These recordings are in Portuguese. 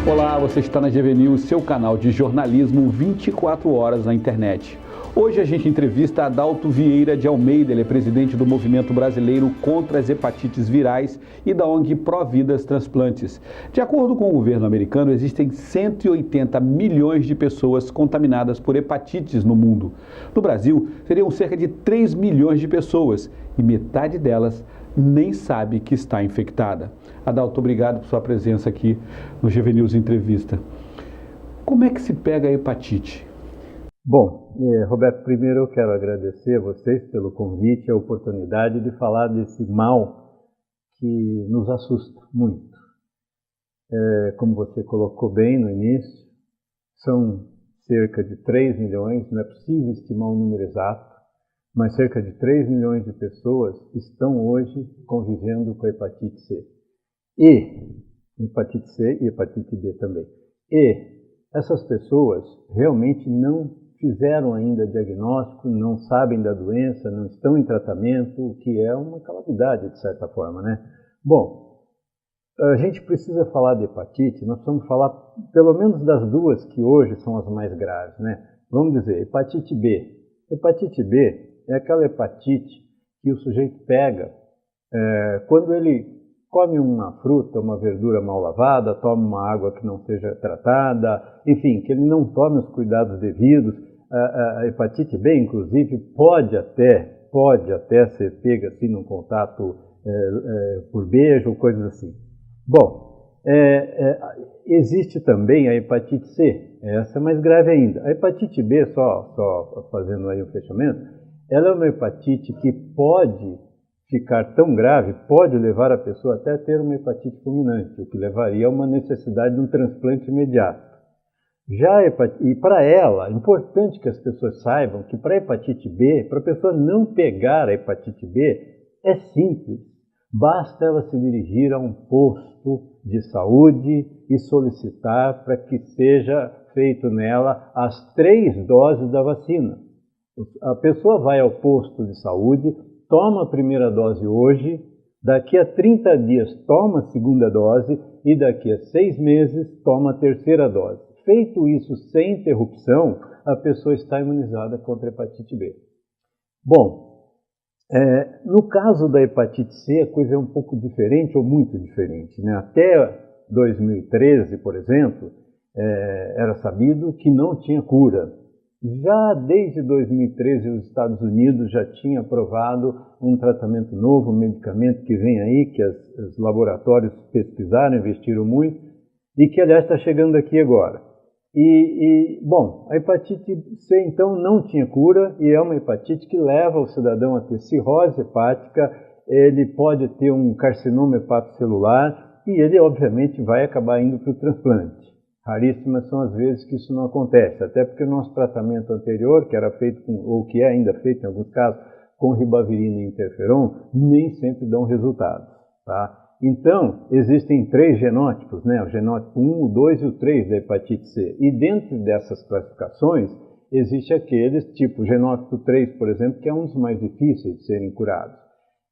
Olá, você está na GV News, seu canal de jornalismo 24 horas na internet. Hoje a gente entrevista Adalto Vieira de Almeida, ele é presidente do Movimento Brasileiro contra as Hepatites Virais e da ONG Providas Transplantes. De acordo com o governo americano, existem 180 milhões de pessoas contaminadas por hepatites no mundo. No Brasil, seriam cerca de 3 milhões de pessoas e metade delas nem sabe que está infectada. Adalto, obrigado por sua presença aqui no GV News Entrevista. Como é que se pega a hepatite? Bom, Roberto, primeiro eu quero agradecer a vocês pelo convite e a oportunidade de falar desse mal que nos assusta muito. Como você colocou bem no início, são cerca de 3 milhões, não é possível estimar um número exato, mas cerca de 3 milhões de pessoas estão hoje convivendo com a hepatite C. E hepatite C e hepatite B também. E essas pessoas realmente não fizeram ainda diagnóstico, não sabem da doença, não estão em tratamento, o que é uma calamidade de certa forma, né? Bom, a gente precisa falar de hepatite, nós vamos falar pelo menos das duas que hoje são as mais graves, né? Vamos dizer, hepatite B. Hepatite B é aquela hepatite que o sujeito pega quando ele come uma fruta, uma verdura mal lavada, toma uma água que não seja tratada, enfim, que ele não tome os cuidados devidos. A hepatite B, inclusive, pode até ser pega assim num contato por beijo ou coisas assim. Bom, existe também a hepatite C, essa é mais grave ainda. A hepatite B, só fazendo aí um fechamento, ela é uma hepatite que pode ficar tão grave, pode levar a pessoa até a ter uma hepatite fulminante, o que levaria a uma necessidade de um transplante imediato. E para ela, é importante que as pessoas saibam que para a hepatite B, para a pessoa não pegar a hepatite B, é simples. Basta ela se dirigir a um posto de saúde e solicitar para que seja feito nela as 3 doses da vacina. A pessoa vai ao posto de saúde, toma a primeira dose hoje, daqui a 30 dias toma a segunda dose e daqui a 6 meses toma a terceira dose. Feito isso sem interrupção, a pessoa está imunizada contra a hepatite B. Bom, no caso da hepatite C, a coisa é um pouco diferente ou muito diferente, né? Até 2013, por exemplo, era sabido que não tinha cura. Já desde 2013, os Estados Unidos já tinham aprovado um tratamento novo, um medicamento que vem aí, que os laboratórios pesquisaram, investiram muito, e que, aliás, está chegando aqui agora. Bom, a hepatite C, então, não tinha cura, e é uma hepatite que leva o cidadão a ter cirrose hepática, ele pode ter um carcinoma hepatocelular, e ele, obviamente, vai acabar indo para o transplante. Raríssimas são as vezes que isso não acontece, até porque o nosso tratamento anterior, que era feito ou que é ainda feito em alguns casos, com ribavirina e interferon, nem sempre dão resultados, tá? Então, existem 3 genótipos, né? O genótipo 1, o 2 e o 3 da hepatite C. E dentro dessas classificações, existe aqueles, tipo o genótipo 3, por exemplo, que é um dos mais difíceis de serem curados.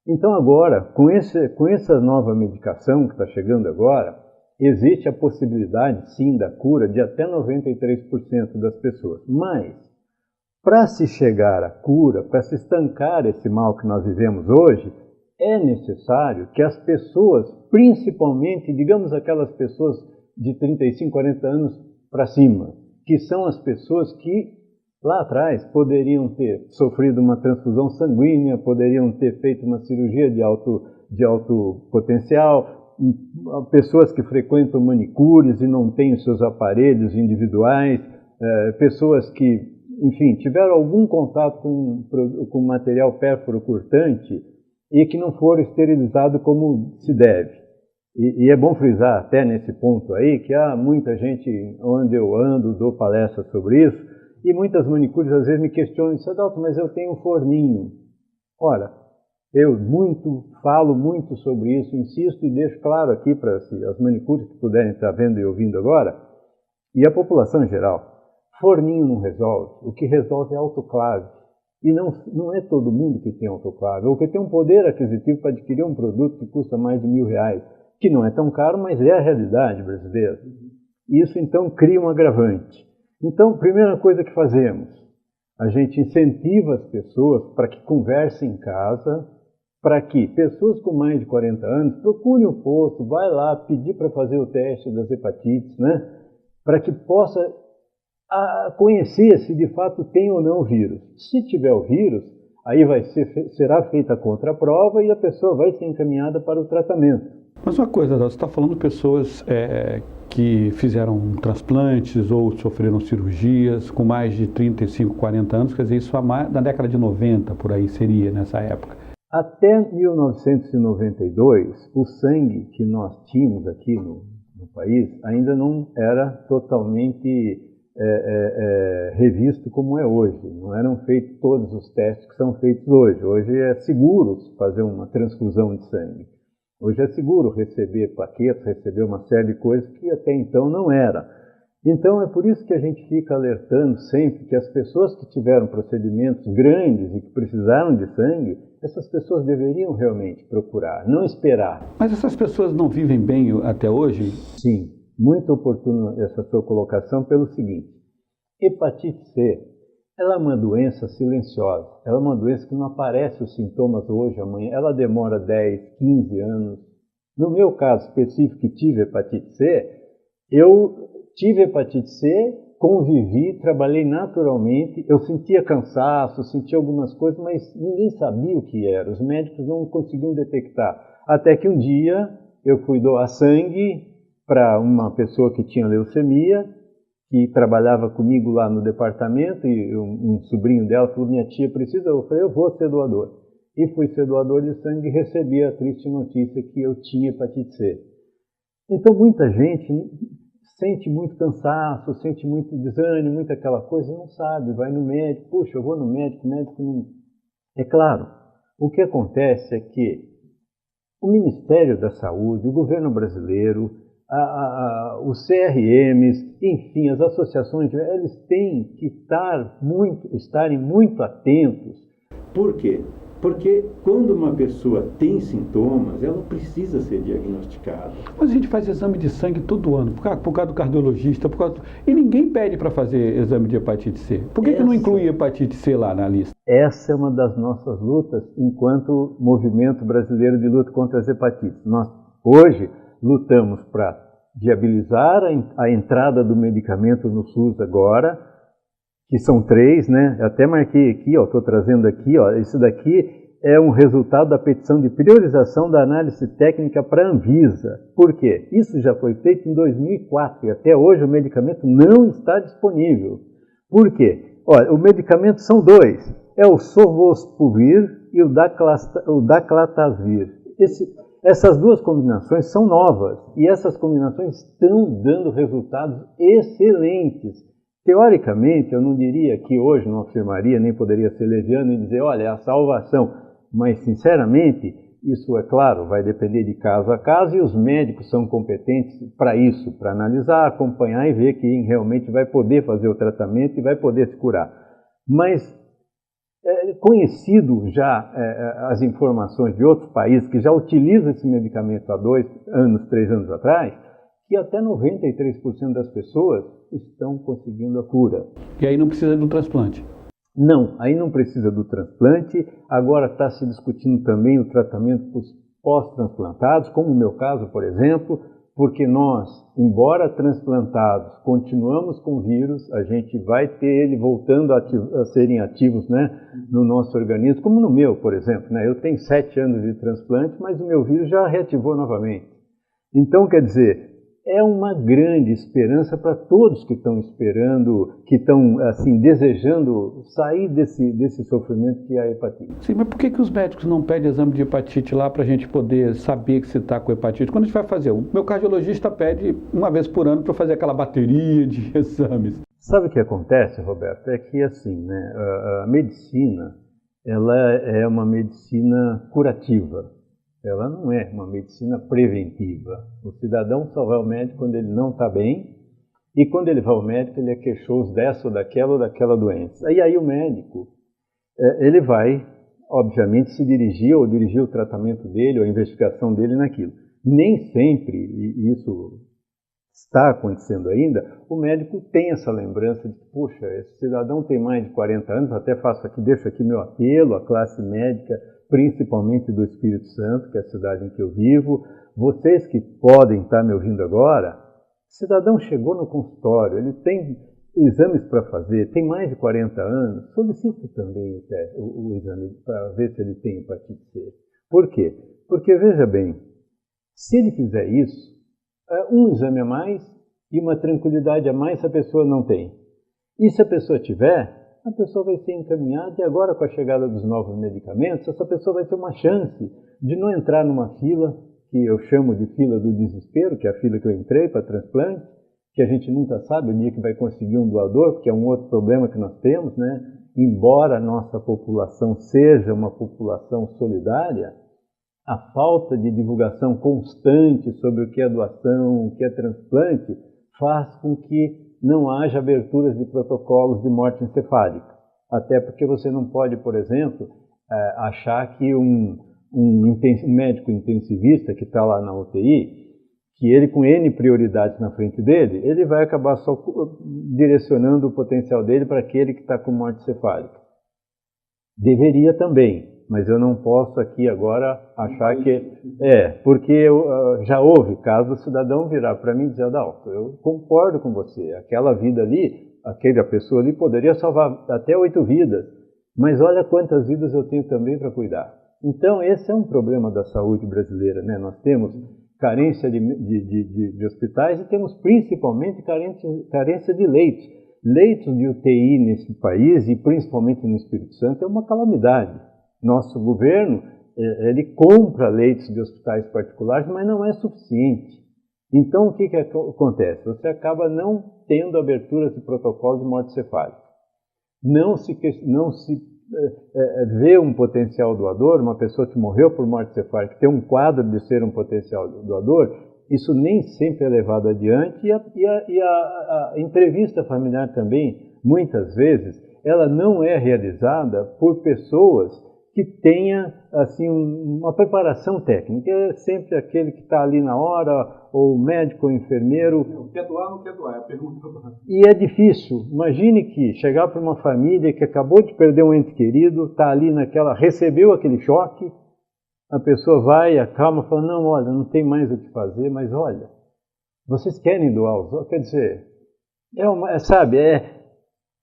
Então agora, com essa nova medicação que está chegando agora, existe a possibilidade, sim, da cura de até 93% das pessoas. Mas, para se chegar à cura, para se estancar esse mal que nós vivemos hoje, é necessário que as pessoas, principalmente, digamos aquelas pessoas de 35, 40 anos para cima, que são as pessoas que lá atrás poderiam ter sofrido uma transfusão sanguínea, poderiam ter feito uma cirurgia de alto potencial, pessoas que frequentam manicures e não têm os seus aparelhos individuais, pessoas que, enfim, tiveram algum contato com material pérfuro cortante e que não foram esterilizados como se deve. E é bom frisar até nesse ponto aí que há muita gente, onde eu ando, dou palestras sobre isso, e muitas manicures às vezes me questionam, Adalto, mas eu tenho um forninho. Ora, eu falo muito sobre isso, insisto e deixo claro aqui para as manicures que puderem estar vendo e ouvindo agora, e a população em geral, forninho não resolve, o que resolve é autoclave. E não é todo mundo que tem autoclave, ou que tem um poder aquisitivo para adquirir um produto que custa mais de R$1.000, que não é tão caro, mas é a realidade brasileira. Isso, então, cria um agravante. Então, primeira coisa que fazemos, a gente incentiva as pessoas para que conversem em casa, para que pessoas com mais de 40 anos procurem o posto, vai lá pedir para fazer o teste das hepatites, né? Para que possa conhecer se de fato tem ou não o vírus. Se tiver o vírus, aí será feita a contraprova e a pessoa vai ser encaminhada para o tratamento. Mas uma coisa, você está falando de pessoas que fizeram transplantes ou sofreram cirurgias com mais de 35, 40 anos, quer dizer, isso na década de 90, por aí seria, nessa época. Até 1992, o sangue que nós tínhamos aqui no país ainda não era totalmente revisto como é hoje. Não eram feitos todos os testes que são feitos hoje. Hoje é seguro fazer uma transfusão de sangue. Hoje é seguro receber plaquetas, receber uma série de coisas que até então não era. Então é por isso que a gente fica alertando sempre que as pessoas que tiveram procedimentos grandes e que precisaram de sangue, essas pessoas deveriam realmente procurar, não esperar. Mas essas pessoas não vivem bem até hoje? Sim, muito oportuna essa sua colocação pelo seguinte: hepatite C, ela é uma doença silenciosa, ela é uma doença que não aparece os sintomas hoje, amanhã, ela demora 10, 15 anos. No meu caso específico, que tive hepatite C, eu tive hepatite C, convivi, trabalhei naturalmente, eu sentia cansaço, sentia algumas coisas, mas ninguém sabia o que era, os médicos não conseguiam detectar. Até que um dia eu fui doar sangue para uma pessoa que tinha leucemia, que trabalhava comigo lá no departamento, e um sobrinho dela falou: minha tia precisa, eu falei: eu vou ser doador. E fui ser doador de sangue e recebi a triste notícia que eu tinha hepatite C. Então muita gente sente muito cansaço, sente muito desânimo, muita aquela coisa, não sabe, vai no médico, puxa, eu vou no médico, o médico não... É claro, o que acontece é que o Ministério da Saúde, o governo brasileiro, os CRMs, enfim, as associações, eles têm que estarem muito atentos. Por quê? Porque quando uma pessoa tem sintomas, ela precisa ser diagnosticada. Mas a gente faz exame de sangue todo ano, por causa do cardiologista, e ninguém pede para fazer exame de hepatite C. Por que não inclui hepatite C lá na lista? Essa é uma das nossas lutas enquanto Movimento Brasileiro de Luta contra as Hepatites. Nós, hoje, lutamos para viabilizar a entrada do medicamento no SUS agora, que são 3, né? Eu até marquei aqui, estou trazendo aqui, isso daqui é um resultado da petição de priorização da análise técnica para a Anvisa. Por quê? Isso já foi feito em 2004 e até hoje o medicamento não está disponível. Por quê? Olha, o medicamento são 2, é o Sofosbuvir e o Daclatazir. Essas duas combinações são novas e essas combinações estão dando resultados excelentes. Teoricamente, eu não diria que hoje não afirmaria, nem poderia ser leviano e dizer, olha, é a salvação. Mas, sinceramente, isso, é claro, vai depender de caso a caso e os médicos são competentes para isso, para analisar, acompanhar e ver quem realmente vai poder fazer o tratamento e vai poder se curar. Mas, conhecido já as informações de outros países que já utilizam esse medicamento há 2 anos, 3 anos atrás, que até 93% das pessoas estão conseguindo a cura. E aí não precisa do transplante? Não, aí não precisa do transplante. Agora está se discutindo também o tratamento para os pós-transplantados, como o meu caso, por exemplo, porque nós, embora transplantados, continuamos com o vírus, a gente vai ter ele voltando a serem ativos, né, no nosso organismo, como no meu, por exemplo. Né? Eu tenho 7 anos de transplante, mas o meu vírus já reativou novamente. Então, quer dizer, é uma grande esperança para todos que estão esperando, que estão assim, desejando sair desse sofrimento que é a hepatite. Sim, mas por que os médicos não pedem exame de hepatite lá para a gente poder saber que você está com hepatite? Quando a gente vai fazer? O meu cardiologista pede uma vez por ano para fazer aquela bateria de exames. Sabe o que acontece, Roberto? É que assim, né, a medicina, ela é uma medicina curativa. Ela não é uma medicina preventiva. O cidadão só vai ao médico quando ele não está bem, e quando ele vai ao médico, ele é queixoso dessa ou daquela doença. E aí o médico, ele vai, obviamente, se dirigir o tratamento dele, ou a investigação dele naquilo. Nem sempre, e isso está acontecendo ainda, o médico tem essa lembrança de, puxa, esse cidadão tem mais de 40 anos, até deixo aqui meu apelo à classe médica, principalmente do Espírito Santo, que é a cidade em que eu vivo. Vocês que podem estar me ouvindo agora, o cidadão chegou no consultório, ele tem exames para fazer, tem mais de 40 anos, solicita também o exame para ver se ele tem hepatite C. Por quê? Porque, veja bem, se ele fizer isso, um exame a mais e uma tranquilidade a mais a pessoa não tem. E se a pessoa tiver, a pessoa vai ser encaminhada, e agora com a chegada dos novos medicamentos, essa pessoa vai ter uma chance de não entrar numa fila, que eu chamo de fila do desespero, que é a fila que eu entrei para transplante, que a gente nunca sabe o dia que vai conseguir um doador, porque é um outro problema que nós temos, né? Embora a nossa população seja uma população solidária, a falta de divulgação constante sobre o que é doação, o que é transplante, faz com que não haja aberturas de protocolos de morte encefálica. Até porque você não pode, por exemplo, achar que um médico intensivista que está lá na UTI, que ele com N prioridades na frente dele, ele vai acabar só direcionando o potencial dele para aquele que está com morte encefálica. Deveria também, mas eu não posso aqui agora achar que... porque já houve caso do cidadão virar para mim e dizer, Adalto, eu concordo com você, aquela vida ali, aquela pessoa ali poderia salvar até 8 vidas, mas olha quantas vidas eu tenho também para cuidar. Então esse é um problema da saúde brasileira, né? Nós temos carência de hospitais e temos principalmente carência de leitos. Leitos de UTI nesse país, e principalmente no Espírito Santo, é uma calamidade. Nosso governo, ele compra leitos de hospitais particulares, mas não é suficiente. Então, o que acontece? Você acaba não tendo aberturas de protocolo de morte cefálica. Não se vê um potencial doador, uma pessoa que morreu por morte cefálica, tem um quadro de ser um potencial doador, isso nem sempre é levado adiante, e a entrevista familiar também, muitas vezes, ela não é realizada por pessoas que tenha assim, uma preparação técnica. É sempre aquele que está ali na hora, ou médico ou enfermeiro. Quer doar ou não quer doar? É a pergunta. E é difícil. Imagine que chegar para uma família que acabou de perder um ente querido, está ali recebeu aquele choque, a pessoa vai, acalma, fala, não, olha, não tem mais o que fazer, mas olha, vocês querem doar os outros? Quer dizer,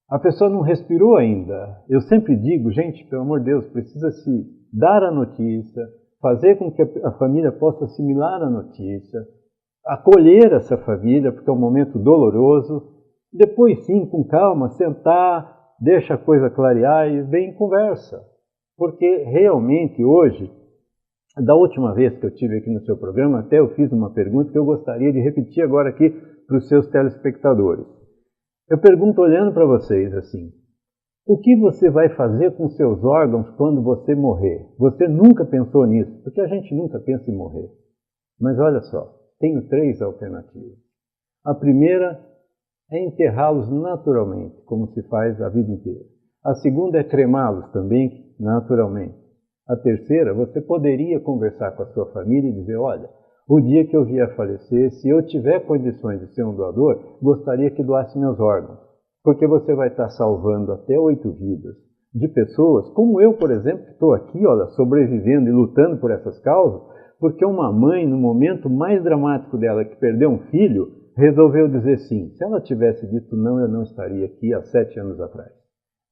a pessoa não respirou ainda. Eu sempre digo, gente, pelo amor de Deus, precisa se dar a notícia, fazer com que a família possa assimilar a notícia, acolher essa família, porque é um momento doloroso, depois sim, com calma, sentar, deixa a coisa clarear e vem em conversa. Porque realmente hoje, da última vez que eu estive aqui no seu programa, até eu fiz uma pergunta que eu gostaria de repetir agora aqui para os seus telespectadores. Eu pergunto olhando para vocês assim, o que você vai fazer com seus órgãos quando você morrer? Você nunca pensou nisso, porque a gente nunca pensa em morrer. Mas olha só, tenho 3 alternativas. A primeira é enterrá-los naturalmente, como se faz a vida inteira. A segunda é cremá-los também naturalmente. A terceira, você poderia conversar com a sua família e dizer, olha, o dia que eu vier a falecer, se eu tiver condições de ser um doador, gostaria que doasse meus órgãos. Porque você vai estar salvando até 8 vidas de pessoas, como eu, por exemplo, que estou aqui, olha, sobrevivendo e lutando por essas causas, porque uma mãe, no momento mais dramático dela, que perdeu um filho, resolveu dizer sim. Se ela tivesse dito não, eu não estaria aqui há 7 anos atrás.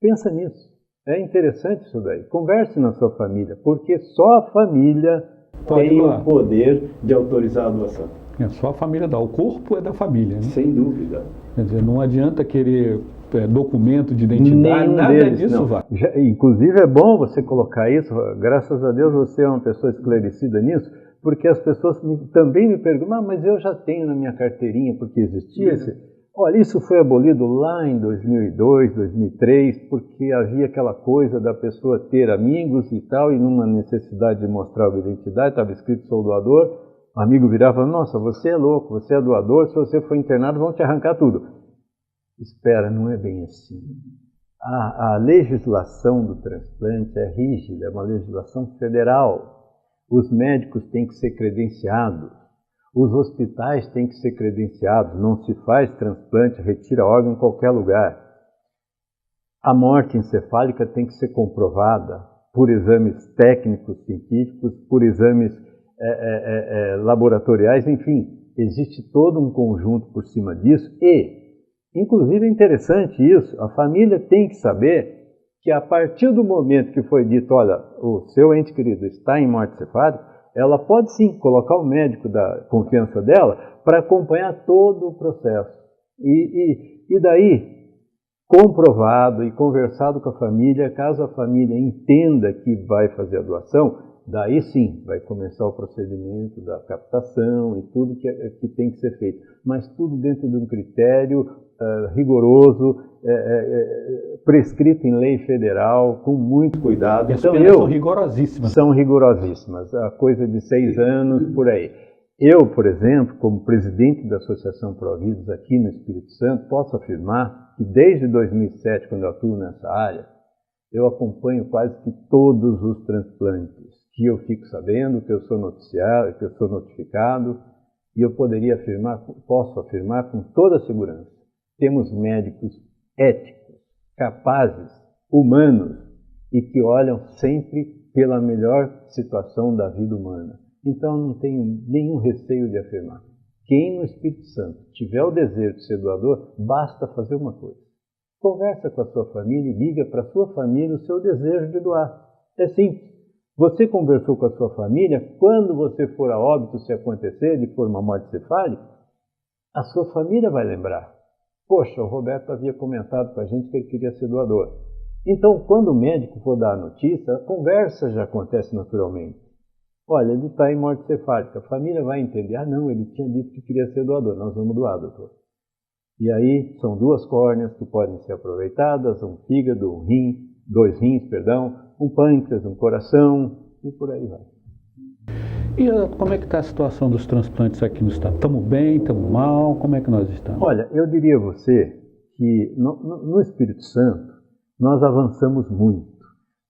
Pensa nisso. É interessante isso daí. Converse na sua família, porque só a família tem o poder de autorizar a doação. Só a família dá. O corpo é da família, né? Sem dúvida. Quer dizer, não adianta querer documento de identidade, nenhum nada deles, disso não. vai. Inclusive é bom você colocar isso, graças a Deus você é uma pessoa esclarecida nisso, porque as pessoas também me perguntam, mas eu já tenho na minha carteirinha, porque existia esse... Olha, isso foi abolido lá em 2002, 2003, porque havia aquela coisa da pessoa ter amigos e tal, e numa necessidade de mostrar a identidade, estava escrito sou doador, o amigo virava e falava, nossa, você é louco, você é doador, se você for internado vão te arrancar tudo. Espera, não é bem assim. A legislação do transplante é rígida, é uma legislação federal. Os médicos têm que ser credenciados. Os hospitais têm que ser credenciados, não se faz transplante, retira órgão em qualquer lugar. A morte encefálica tem que ser comprovada por exames técnicos, científicos, por exames laboratoriais, enfim, existe todo um conjunto por cima disso e, inclusive é interessante isso, a família tem que saber que a partir do momento que foi dito, olha, o seu ente querido está em morte encefálica, ela pode sim colocar o médico da confiança dela para acompanhar todo o processo. E daí, comprovado e conversado com a família, caso a família entenda que vai fazer a doação, daí sim vai começar o procedimento da captação e tudo que tem que ser feito. Mas tudo dentro de um critério rigoroso, prescrito em lei federal, com muito cuidado. As penas são rigorosíssimas. São rigorosíssimas, a coisa de 6 anos, por aí. Eu, por exemplo, como presidente da Associação Providas aqui no Espírito Santo, posso afirmar que desde 2007, quando eu atuo nessa área, eu acompanho quase que todos os transplantes, que eu fico sabendo, que eu sou noticiado, que eu sou notificado, e eu posso afirmar com toda segurança, temos médicos éticos, capazes, humanos, e que olham sempre pela melhor situação da vida humana. Então, não tenho nenhum receio de afirmar. Quem no Espírito Santo tiver o desejo de ser doador, basta fazer uma coisa. Conversa com a sua família e diga para a sua família o seu desejo de doar. É simples. Você conversou com a sua família, quando você for a óbito, se acontecer, de for uma morte cefálica, a sua família vai lembrar. Poxa, o Roberto havia comentado com a gente que ele queria ser doador. Então, quando o médico for dar a notícia, a conversa já acontece naturalmente. Olha, ele está em morte cefálica. A família vai entender. Ah, não, ele tinha dito que queria ser doador. Nós vamos doar, doutor. E aí, são 2 córneas que podem ser aproveitadas, um fígado, um rim, 2 rins, perdão, um pâncreas, um coração, e por aí vai. E como é que está a situação dos transplantes aqui no estado? Estamos bem, estamos mal? Como é que nós estamos? Olha, eu diria a você que no Espírito Santo nós avançamos muito.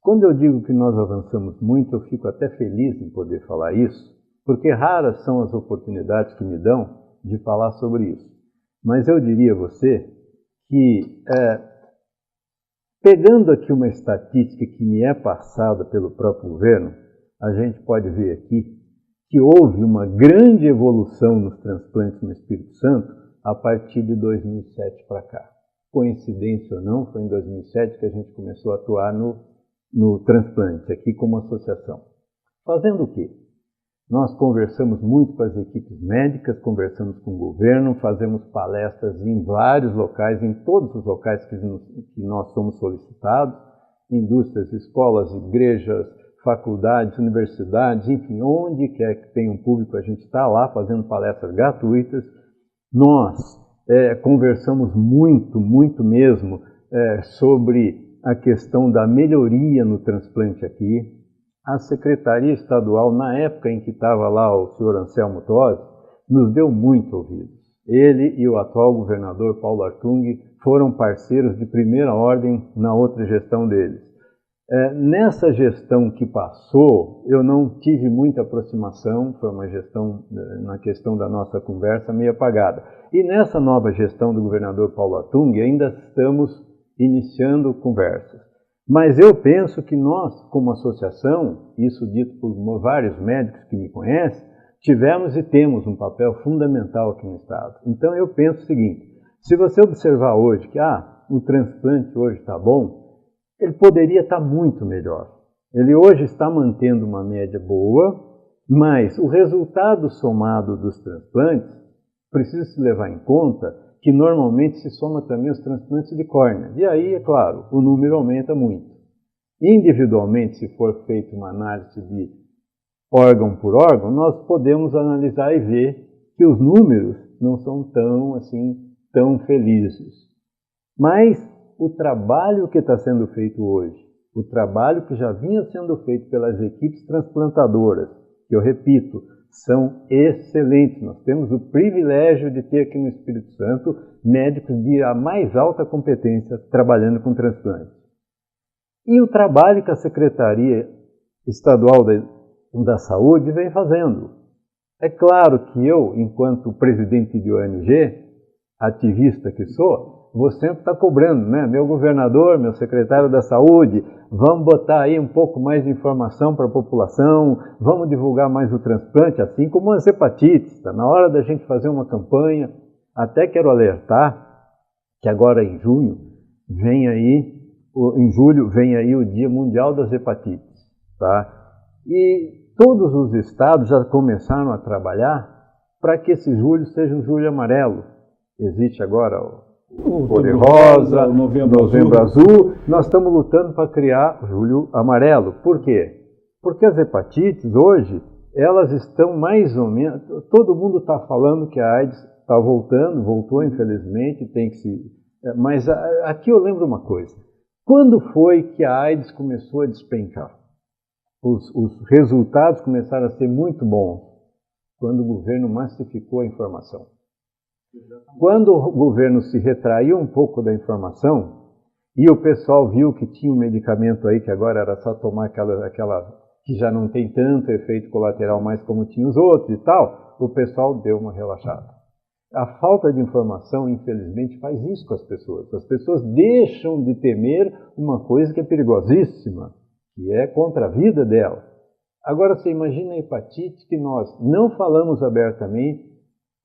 Quando eu digo que nós avançamos muito, eu fico até feliz em poder falar isso, porque raras são as oportunidades que me dão de falar sobre isso. Mas eu diria a você que, pegando aqui uma estatística que me é passada pelo próprio governo, a gente pode ver aqui que houve uma grande evolução nos transplantes no Espírito Santo a partir de 2007 para cá. Coincidência ou não, foi em 2007 que a gente começou a atuar no transplante, aqui como associação. Fazendo o quê? Nós conversamos muito com as equipes médicas, conversamos com o governo, fazemos palestras em vários locais, em todos os locais que nós somos solicitados, indústrias, escolas, igrejas, faculdades, universidades, enfim, onde quer que tenha um público, a gente está lá fazendo palestras gratuitas. Nós conversamos muito mesmo sobre a questão da melhoria no transplante aqui. A Secretaria Estadual, na época em que estava lá o senhor Anselmo Tosi, nos deu muito ouvido. Ele e o atual governador Paulo Artung foram parceiros de primeira ordem na outra gestão deles. Nessa gestão que passou, eu não tive muita aproximação, foi uma gestão, na questão da nossa conversa, meio apagada. E nessa nova gestão do governador Paulo Artung, ainda estamos iniciando conversas. Mas eu penso que nós, como associação, isso dito por vários médicos que me conhecem, tivemos e temos um papel fundamental aqui no Estado. Então eu penso o seguinte, se você observar hoje que o transplante hoje está bom, ele poderia estar muito melhor. Ele hoje está mantendo uma média boa, mas o resultado somado dos transplantes precisa se levar em conta que normalmente se soma também os transplantes de córnea. E aí, é claro, o número aumenta muito. Individualmente, se for feita uma análise de órgão por órgão, nós podemos analisar e ver que os números não são tão felizes. Mas o trabalho que está sendo feito hoje, o trabalho que já vinha sendo feito pelas equipes transplantadoras, que eu repito, são excelentes. Nós temos o privilégio de ter aqui no Espírito Santo médicos de a mais alta competência trabalhando com transplante. E o trabalho que a Secretaria Estadual da Saúde vem fazendo. É claro que eu, enquanto presidente de ONG, ativista que sou, vou sempre estar cobrando, né? Meu governador, meu secretário da saúde, vamos botar aí um pouco mais de informação para a população, vamos divulgar mais o transplante, assim como as hepatites. Está na hora da gente fazer uma campanha. Até quero alertar que agora em julho vem aí o Dia Mundial das Hepatites, tá? E todos os estados já começaram a trabalhar para que esse julho seja um julho amarelo. Existe agora o cor-de-rosa, o novembro azul. Nós estamos lutando para criar o julho amarelo. Por quê? Porque as hepatites hoje, elas estão mais ou menos... Todo mundo está falando que a AIDS está voltou infelizmente, tem que se... Mas aqui eu lembro uma coisa. Quando foi que a AIDS começou a despencar? Os resultados começaram a ser muito bons quando o governo massificou a informação. Quando o governo se retraiu um pouco da informação e o pessoal viu que tinha um medicamento aí que agora era só tomar aquela que já não tem tanto efeito colateral mais como tinha os outros e tal, o pessoal deu uma relaxada. A falta de informação, infelizmente, faz isso com as pessoas. As pessoas deixam de temer uma coisa que é perigosíssima, que é contra a vida dela. Agora, você imagina a hepatite que nós não falamos abertamente,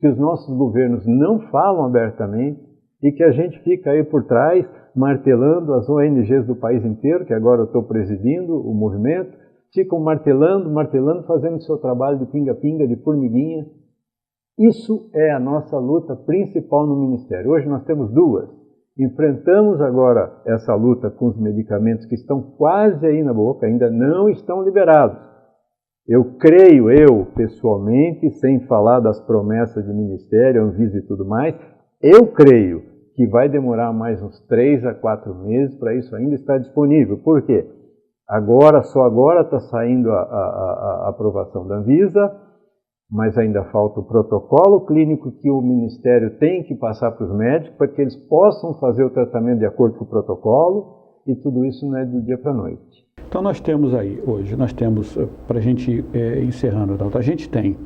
que os nossos governos não falam abertamente e que a gente fica aí por trás martelando as ONGs do país inteiro, que agora eu estou presidindo o movimento, ficam martelando, fazendo o seu trabalho de pinga-pinga, de formiguinha. Isso é a nossa luta principal no Ministério. Hoje nós temos duas. Enfrentamos agora essa luta com os medicamentos que estão quase aí na boca, ainda não estão liberados. Eu creio, pessoalmente, sem falar das promessas de Ministério, Anvisa e tudo mais, eu creio que vai demorar mais uns 3 a 4 meses para isso ainda estar disponível. Por quê? Só agora está saindo a aprovação da Anvisa, mas ainda falta o protocolo clínico que o Ministério tem que passar para os médicos para que eles possam fazer o tratamento de acordo com o protocolo, e tudo isso não é do dia para a noite. Então nós temos aí, hoje, para a gente encerrando, a gente tem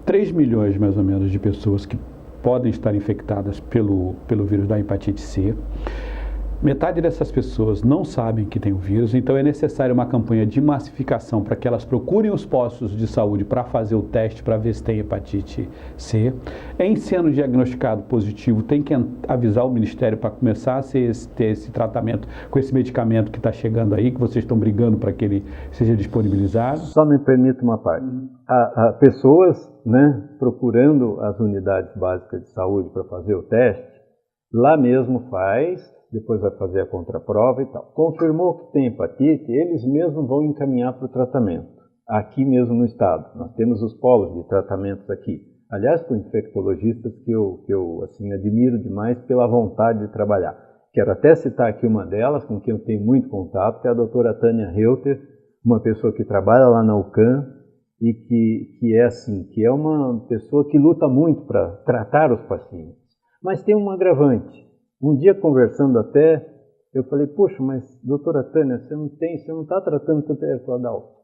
3 milhões mais ou menos de pessoas que podem estar infectadas pelo vírus da hepatite C. Metade dessas pessoas não sabem que tem o vírus, então é necessária uma campanha de massificação para que elas procurem os postos de saúde para fazer o teste para ver se tem hepatite C. Em sendo diagnosticado positivo, tem que avisar o Ministério para começar a ter esse tratamento com esse medicamento que está chegando aí, que vocês estão brigando para que ele seja disponibilizado. Só me permita uma parte. Há pessoas, procurando as unidades básicas de saúde para fazer o teste, lá mesmo depois vai fazer a contraprova e tal. Confirmou que tem hepatite, eles mesmos vão encaminhar para o tratamento, aqui mesmo no estado. Nós temos os polos de tratamentos aqui. Aliás, com infectologistas que eu assim, admiro demais pela vontade de trabalhar. Quero até citar aqui uma delas, com quem eu tenho muito contato, que é a doutora Tânia Reuter, uma pessoa que trabalha lá na UCAM e que é uma pessoa que luta muito para tratar os pacientes. Mas tem um agravante. Um dia conversando até, eu falei, poxa, mas doutora Tânia, você não está tratando tanto Ercladal.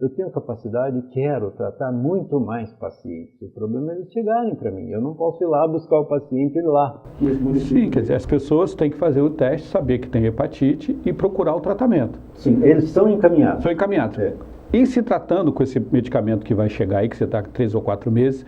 Eu tenho capacidade e quero tratar muito mais pacientes. O problema é eles chegarem para mim. Eu não posso ir lá buscar o paciente lá. Sim, quer dizer, as pessoas têm que fazer o teste, saber que tem hepatite e procurar o tratamento. Sim, eles são encaminhados. São encaminhados. É. E se tratando com esse medicamento que vai chegar aí, que você está com 3 ou 4 meses,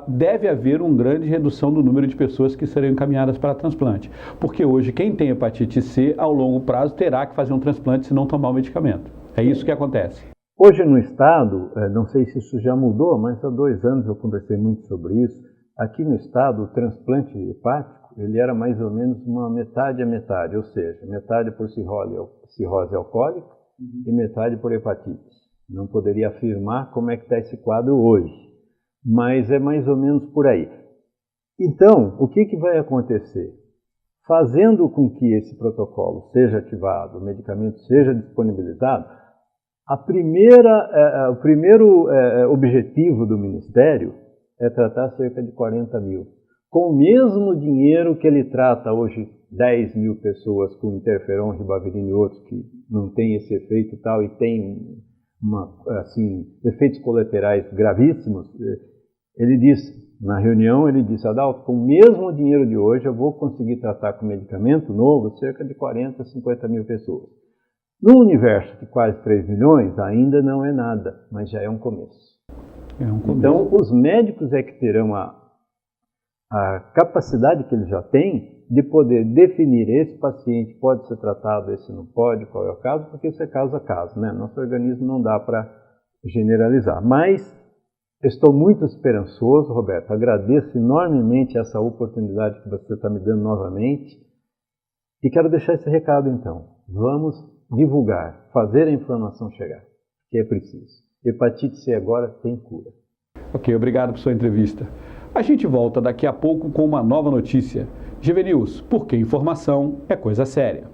deve haver uma grande redução do número de pessoas que serão encaminhadas para transplante. Porque hoje quem tem hepatite C, ao longo prazo, terá que fazer um transplante se não tomar o medicamento. É isso que acontece. Hoje no estado, não sei se isso já mudou, mas há 2 anos eu conversei muito sobre isso. Aqui no estado, o transplante hepático, ele era mais ou menos uma metade a metade, ou seja, metade por cirrose alcoólica e metade por hepatite. Não poderia afirmar como é que está esse quadro hoje, mas é mais ou menos por aí. Então, o que vai acontecer? Fazendo com que esse protocolo seja ativado, o medicamento seja disponibilizado, o primeiro objetivo do Ministério é tratar cerca de 40 mil. Com o mesmo dinheiro que ele trata hoje 10 mil pessoas com interferon, ribavirin e outros que não tem esse efeito tal e tem efeitos colaterais gravíssimos, ele disse, na reunião, ele disse, Adalto, com o mesmo dinheiro de hoje eu vou conseguir tratar com medicamento novo cerca de 40, 50 mil pessoas. No universo de quase 3 milhões, ainda não é nada, mas já é um começo. Então, os médicos é que terão a capacidade que eles já têm de poder definir esse paciente pode ser tratado, esse não pode, qual é o caso, porque isso é caso a caso, né? Nosso organismo não dá para generalizar. Mas estou muito esperançoso, Roberto, agradeço enormemente essa oportunidade que você está me dando novamente e quero deixar esse recado então. Vamos divulgar, fazer a informação chegar, que é preciso. Hepatite C agora tem cura. Ok, obrigado por sua entrevista. A gente volta daqui a pouco com uma nova notícia. GV News, porque informação é coisa séria.